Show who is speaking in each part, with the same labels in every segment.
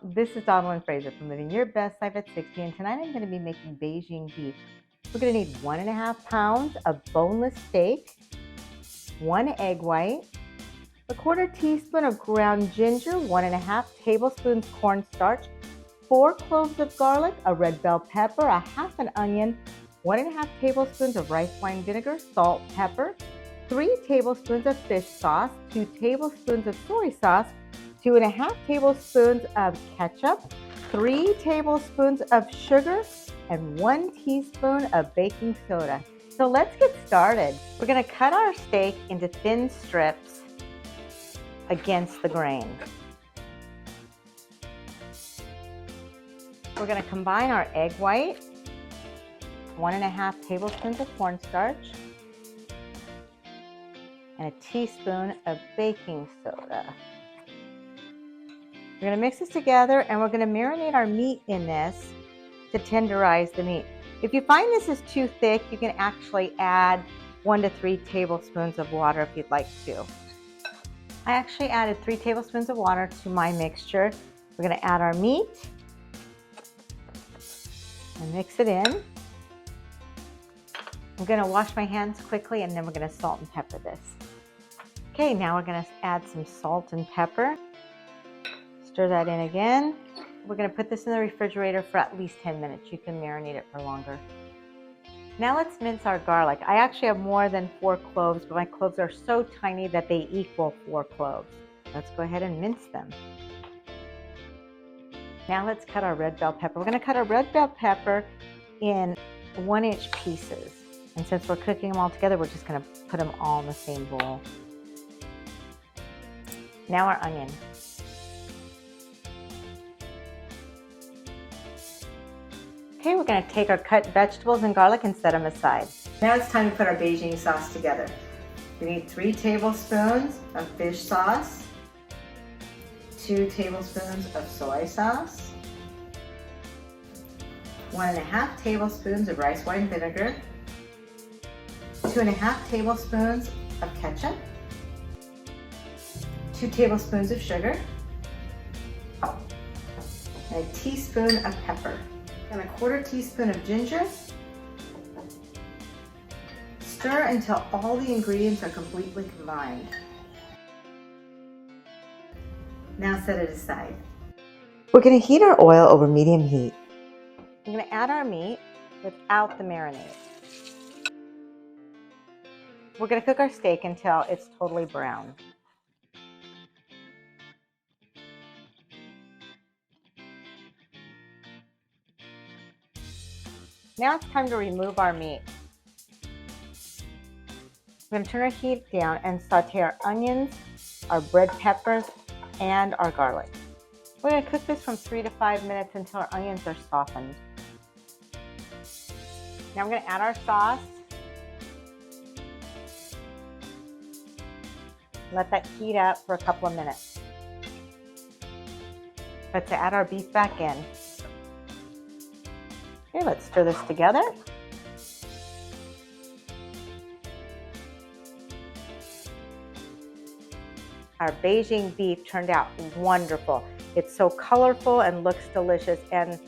Speaker 1: This is Donald Fraser from Living Your Best Life at 60, and tonight I'm going to be making Beijing beef. We're going to need 1.5 pounds of boneless steak, 1 egg white, a 1/4 teaspoon of ground ginger, 1.5 tablespoons cornstarch, 4 cloves of garlic, a red bell pepper, a half an onion, 1.5 tablespoons of rice wine vinegar, salt, pepper, 3 tablespoons of fish sauce, 2 tablespoons of soy sauce, 2.5 tablespoons of ketchup, 3 tablespoons of sugar, and 1 teaspoon of baking soda. So let's get started. We're going to cut our steak into thin strips against the grain. We're going to combine our egg white, 1.5 tablespoons of cornstarch, and a teaspoon of baking soda. We're going to mix this together and we're going to marinate our meat in this to tenderize the meat. If you find this is too thick, you can actually add 1 to 3 tablespoons of water if you'd like to. I actually added 3 tablespoons of water to my mixture. We're going to add our meat and mix it in. I'm going to wash my hands quickly and then we're going to salt and pepper this. Okay, now we're going to add some salt and pepper. Stir that in again. We're going to put this in the refrigerator for at least 10 minutes. You can marinate it for longer. Now let's mince our garlic. I actually have more than 4 cloves, but my cloves are so tiny that they equal 4 cloves. Let's go ahead and mince them. Now let's cut our red bell pepper. We're going to cut our red bell pepper in 1-inch pieces. And since we're cooking them all together, we're just going to put them all in the same bowl. Now our onion. Okay, we're going to take our cut vegetables and garlic and set them aside. Now it's time to put our Beijing sauce together. We need 3 tablespoons of fish sauce, 2 tablespoons of soy sauce, 1.5 tablespoons of rice wine vinegar, 2.5 tablespoons of ketchup, 2 tablespoons of sugar, and a teaspoon of pepper. And a 1/4 teaspoon of ginger. Stir until all the ingredients are completely combined. Now set it aside. We're going to heat our oil over medium heat. I'm going to add our meat without the marinade. We're going to cook our steak until it's totally brown. Now it's time to remove our meat. We're going to turn our heat down and saute our onions, our red peppers, and our garlic. We're going to cook this from 3 to 5 minutes until our onions are softened. Now we're going to add our sauce. Let that heat up for a couple of minutes. Let's add our beef back in. Okay, let's stir this together. Our Beijing beef turned out wonderful. It's so colorful and looks delicious, and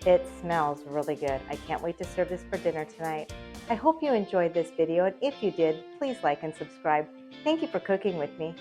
Speaker 1: it smells really good. I can't wait to serve this for dinner tonight. I hope you enjoyed this video, and if you did, please like and subscribe. Thank you for cooking with me.